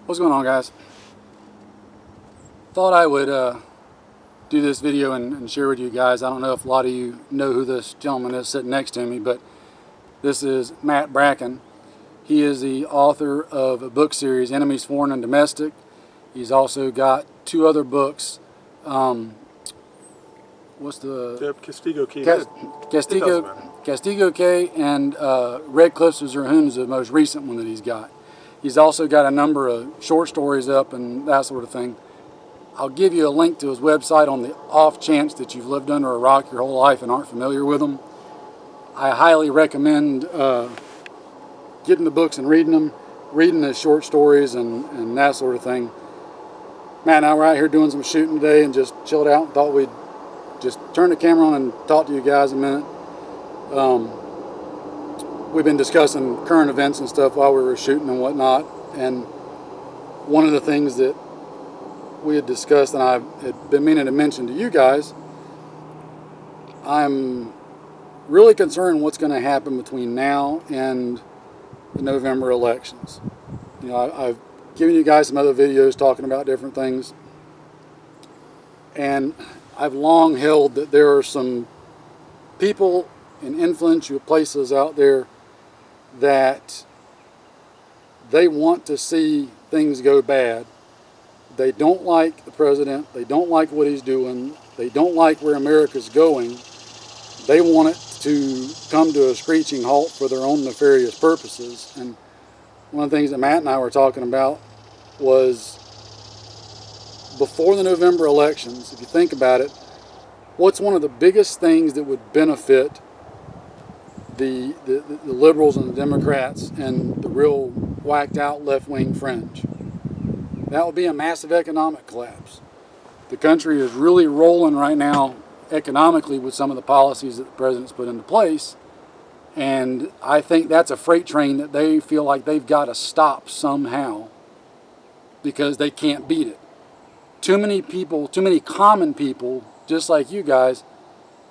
What's going on, guys? Thought I would do this video and share with you guys. I don't know if a lot of you know who this gentleman is sitting next to me, but this is Matt Bracken. He is the author of a book series, Enemies Foreign and Domestic. He's also got two other books. What's the Castigo Key. Castigo Key and Red Cliffs of Zerhoon is the most recent one that he's got. He's also got a number of short stories up and that sort of thing. I'll give you a link to his website on the off chance that you've lived under a rock your whole life and aren't familiar with him. I highly recommend getting the books and reading them, reading the short stories and that sort of thing. Matt and I were out here doing some shooting today and just chilled out and thought we'd just turn the camera on and talk to you guys a minute. We've been discussing current events and stuff while we were shooting and whatnot, and one of the things that we had discussed and I had been meaning to mention to you guys, I'm really concerned what's going to happen between now and the November elections. You know, I've given you guys some other videos talking about different things, and I've long held that there are some people in influential places out there that they want to see things go bad. They don't like the president. They don't like what he's doing. They don't like where America's going. They want it to come to a screeching halt for their own nefarious purposes. And one of the things that Matt and I were talking about was before the November elections, if you think about it, what's one of the biggest things that would benefit the liberals and the Democrats and the real whacked out left-wing fringe? That would be a massive economic collapse. The country is really rolling right now economically with some of the policies that the president's put into place, and I think that's a freight train that they feel like they've got to stop somehow because they can't beat it. Too many people, too many common people, just like you guys,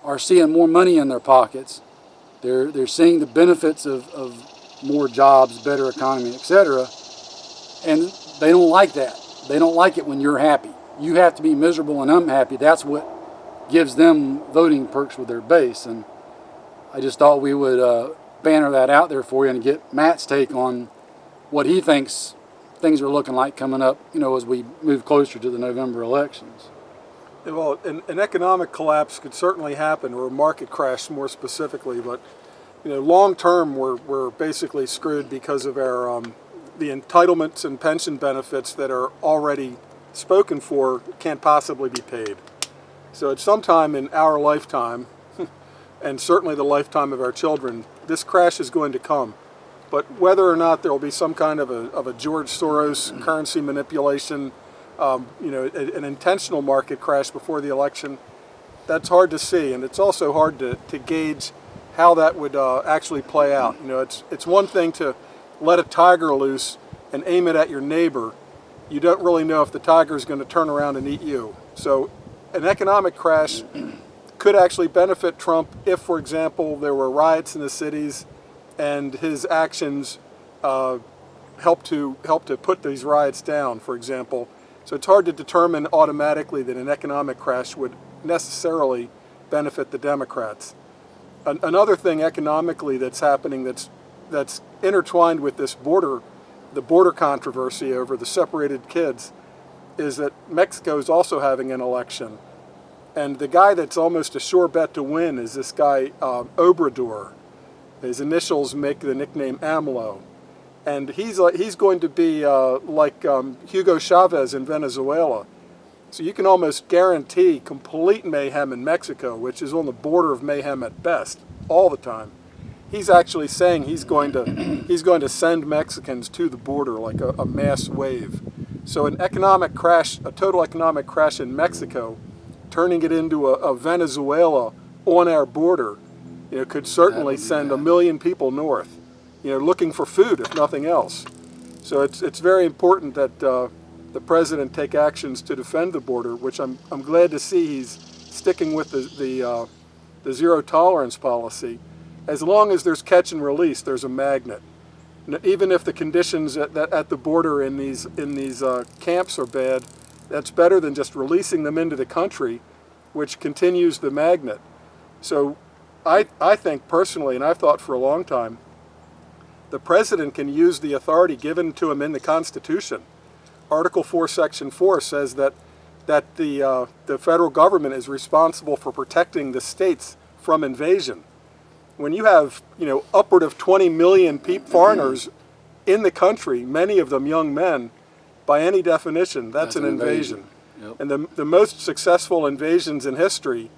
are seeing more money in their pockets. They're seeing the benefits of more jobs, better economy, etc. And they don't like that. They don't like it when you're happy. You have to be miserable and unhappy. That's what gives them voting perks with their base. And I just thought we would banner that out there for you and get Matt's take on what he thinks things are looking like coming up, you know, as we move closer to the November elections. Well, an economic collapse could certainly happen, or a market crash more specifically, but you know, long term we're basically screwed because of our the entitlements and pension benefits that are already spoken for can't possibly be paid. So at some time in our lifetime, and certainly the lifetime of our children, this crash is going to come. But whether or not there will be some kind of a George Soros currency manipulation, you know, an intentional market crash before the election, that's hard to see, and it's also hard to gauge how that would actually play out. You know, it's one thing to let a tiger loose and aim it at your neighbor. You don't really know if the tiger is going to turn around and eat you. So an economic crash could actually benefit Trump if, for example, there were riots in the cities and his actions help to put these riots down, for example. So it's hard to determine automatically that an economic crash would necessarily benefit the Democrats. Another thing economically that's happening that's intertwined with this the border controversy over the separated kids, is that Mexico is also having an election. And the guy that's almost a sure bet to win is this guy, Obrador. His initials make the nickname AMLO. And he's going to be like Hugo Chavez in Venezuela. So you can almost guarantee complete mayhem in Mexico, which is on the border of mayhem at best, all the time. He's actually saying he's going to send Mexicans to the border like a mass wave. So an economic crash, a total economic crash in Mexico, turning it into a Venezuela on our border, you know, could certainly send 1 million people north, you know, looking for food if nothing else. So it's very important that the president take actions to defend the border, which I'm glad to see he's sticking with the zero tolerance policy. As long as there's catch and release, there's a magnet. Even if the conditions at the border in these camps are bad, that's better than just releasing them into the country, which continues the magnet. So I think personally, and I've thought for a long time, the president can use the authority given to him in the Constitution. Article 4, Section 4 says that the federal government is responsible for protecting the states from invasion. When you have upward of 20 million foreigners in the country, many of them young men, by any definition, that's an invasion. Yep. And the most successful invasions in history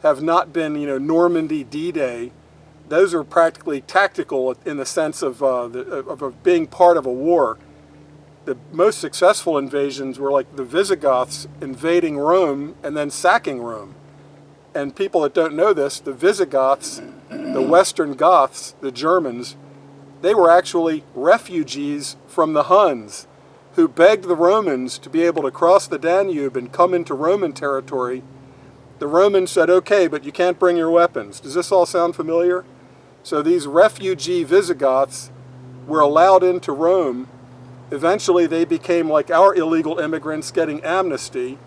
have not been Normandy, D-Day. Those are practically tactical in the sense of being part of a war. The most successful invasions were like the Visigoths invading Rome and then sacking Rome. And people that don't know this, the Visigoths, the Western Goths, the Germans, they were actually refugees from the Huns who begged the Romans to be able to cross the Danube and come into Roman territory. The Romans said, okay, but you can't bring your weapons. Does this all sound familiar? So these refugee Visigoths were allowed into Rome. Eventually they became like our illegal immigrants, getting amnesty,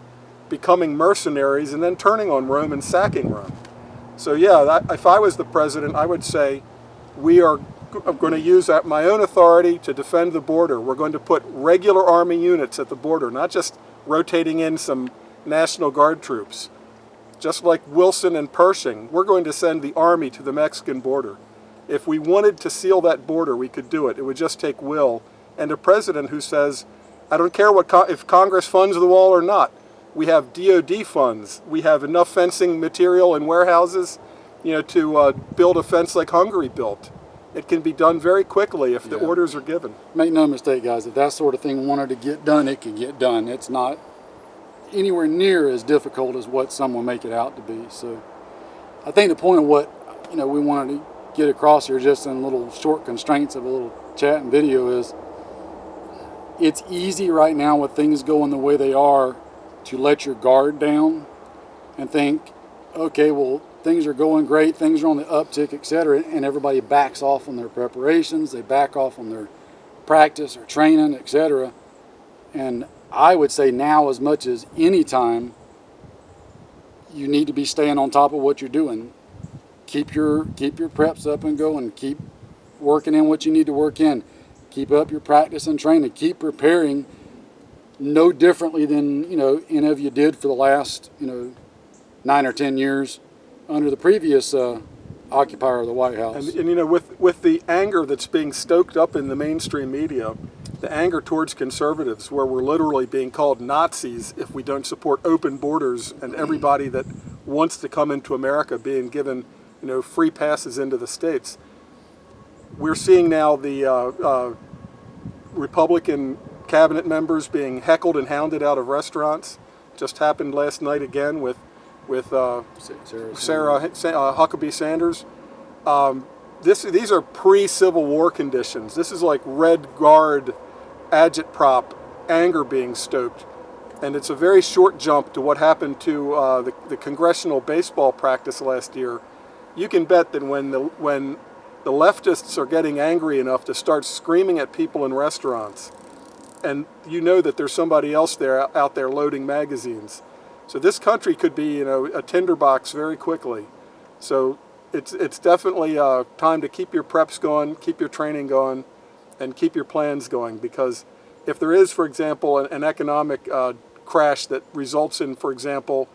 becoming mercenaries, and then turning on Rome and sacking Rome. So yeah, if I was the president, I would say we are going to use my own authority to defend the border. We're going to put regular Army units at the border, not just rotating in some National Guard troops. Just like Wilson and Pershing, we're going to send the Army to the Mexican border. If we wanted to seal that border, we could do it. It would just take will. And a president who says, I don't care if Congress funds the wall or not. We have DOD funds. We have enough fencing material in warehouses, to build a fence like Hungary built. It can be done very quickly if the orders are given. Make no mistake, guys, if that sort of thing wanted to get done, it can get done. It's not anywhere near as difficult as what some will make it out to be. So I think the point of what we wanted to get across here, just in little short constraints of a little chat and video, is it's easy right now with things going the way they are to let your guard down and think, okay, well, things are going great, things are on the uptick, etc., and everybody backs off on their preparations, they back off on their practice or training, etc. And I would say now, as much as any time, you need to be staying on top of what you're doing. Keep your preps up and going. Keep working in what you need to work in. Keep up your practice and training. Keep preparing no differently than any of you did for the last 9 or 10 years under the previous occupier of the White House. And with the anger that's being stoked up in the mainstream media, the anger towards conservatives, where we're literally being called Nazis if we don't support open borders, and everybody that wants to come into America being given free passes into the states. We're seeing now the Republican cabinet members being heckled and hounded out of restaurants. Just happened last night again with Sarah Huckabee Sanders. These are pre-Civil War conditions. This is like Red Guard, agitprop, anger being stoked. And it's a very short jump to what happened to the congressional baseball practice last year. You can bet that when the leftists are getting angry enough to start screaming at people in restaurants, and that there's somebody else out there loading magazines. So this country could be, a tinderbox very quickly. So it's definitely time to keep your preps going, keep your training going, and keep your plans going. Because if there is, for example, an economic crash that results in, for example,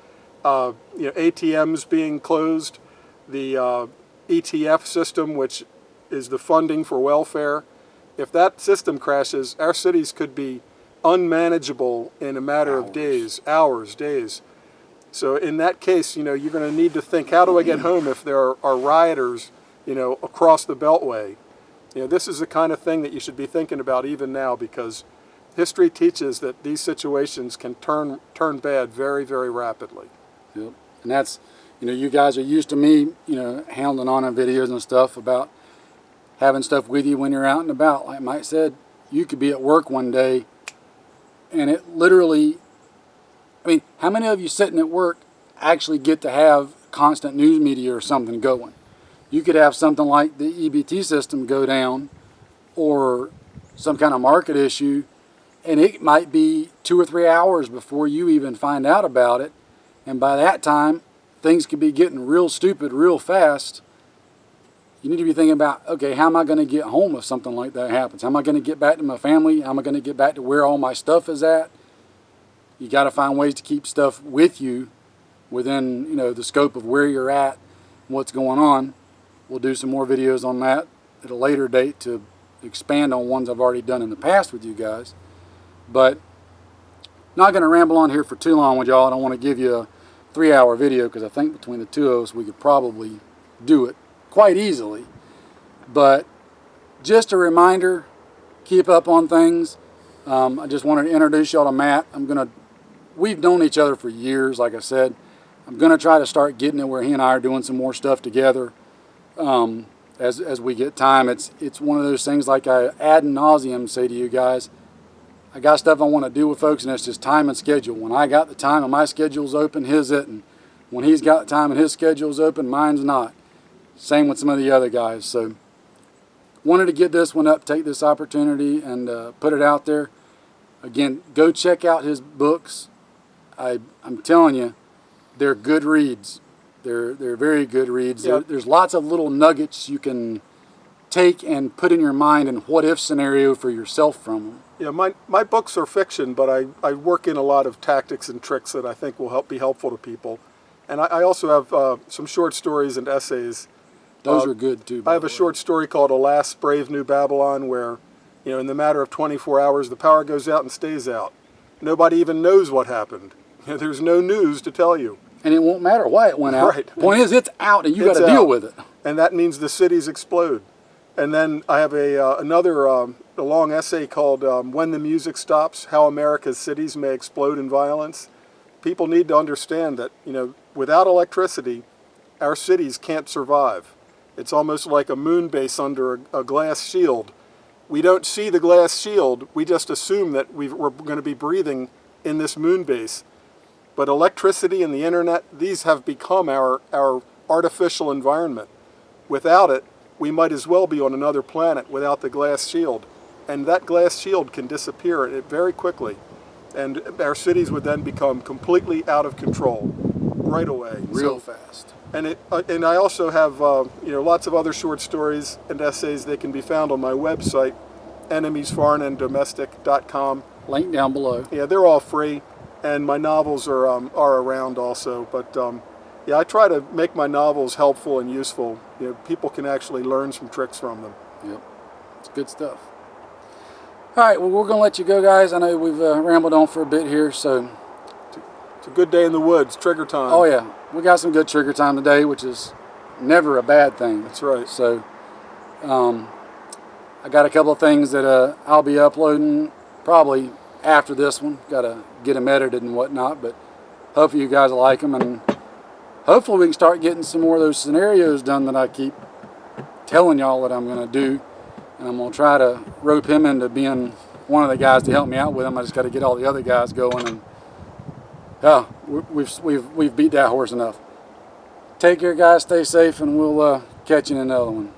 ATMs being closed, the ETF system, which is the funding for welfare, if that system crashes, our cities could be unmanageable in a matter of days, hours, days. So in that case, you're going to need to think, how do I get home if there are rioters, across the Beltway? This is the kind of thing that you should be thinking about even now, because history teaches that these situations can turn bad very, very rapidly. Yep. And that's, you guys are used to me, hounding on videos and stuff about having stuff with you when you're out and about. Like Mike said, you could be at work one day and it literally, how many of you sitting at work actually get to have constant news media or something going? You could have something like the EBT system go down or some kind of market issue, and it might be 2 or 3 hours before you even find out about it. And by that time, things could be getting real stupid real fast. You need to be thinking about, okay, how am I going to get home if something like that happens? How am I going to get back to my family? How am I going to get back to where all my stuff is at? You got to find ways to keep stuff with you within, you know, the scope of where you're at, what's going on. We'll do some more videos on that at a later date to expand on ones I've already done in the past with you guys. But not going to ramble on here for too long with y'all. I don't want to give you a 3-hour video because I think between the two of us we could probably do it quite easily. But just a reminder, keep up on things. I just wanted to introduce y'all to Matt. We've known each other for years, like I said. I'm going to try to start getting it where he and I are doing some more stuff together as we get time. It's one of those things, like I ad nauseum say to you guys, I got stuff I want to do with folks, and it's just time and schedule. When I got the time and my schedule's open, his isn't. When he's got the time and his schedule's open, mine's not. Same with some of the other guys. So wanted to get this one up, take this opportunity and put it out there. Again, go check out his books. I'm telling you, they're good reads. They're very good reads. Yeah. There's lots of little nuggets you can take and put in your mind and what-if scenario for yourself from them. Yeah, my books are fiction, but I work in a lot of tactics and tricks that I think will be helpful to people. And I also have some short stories and essays. Those are good too. I have a short story called Alas, Brave New Babylon, where, you know, in the matter of 24 hours, the power goes out and stays out. Nobody even knows what happened. You know, there's no news to tell you. And it won't matter why it went out. Right. Point is, it's out, and you got to deal with it. And that means the cities explode. And then I have another a long essay called When the Music Stops, How America's Cities May Explode in Violence. People need to understand that, you know, without electricity, our cities can't survive. It's almost like a moon base under a glass shield. We don't see the glass shield. We just assume that we're going to be breathing in this moon base. But electricity and the internet, these have become our artificial environment. Without it, we might as well be on another planet without the glass shield. And that glass shield can disappear very quickly. And our cities would then become completely out of control right away. Real fast. And I also have you know, lots of other short stories and essays. They can be found on my website, enemiesforeignanddomestic.com. Link down below. Yeah, they're all free, and my novels are around also. But yeah, I try to make my novels helpful and useful. You know, people can actually learn some tricks from them. Yep, it's good stuff. All right, well, we're going to let you go, guys. I know we've rambled on for a bit here, so. It's a good day in the woods, trigger time. Oh, yeah. We got some good trigger time today, which is never a bad thing. That's right. So, I got a couple of things that I'll be uploading probably after this one. Got to get them edited and whatnot, but hopefully you guys will like them, and hopefully we can start getting some more of those scenarios done that I keep telling y'all that I'm going to do. And I'm going to try to rope him into being one of the guys to help me out with them. I just got to get all the other guys going, and yeah, we've beat that horse enough. Take care, guys. Stay safe, and we'll catch you in another one.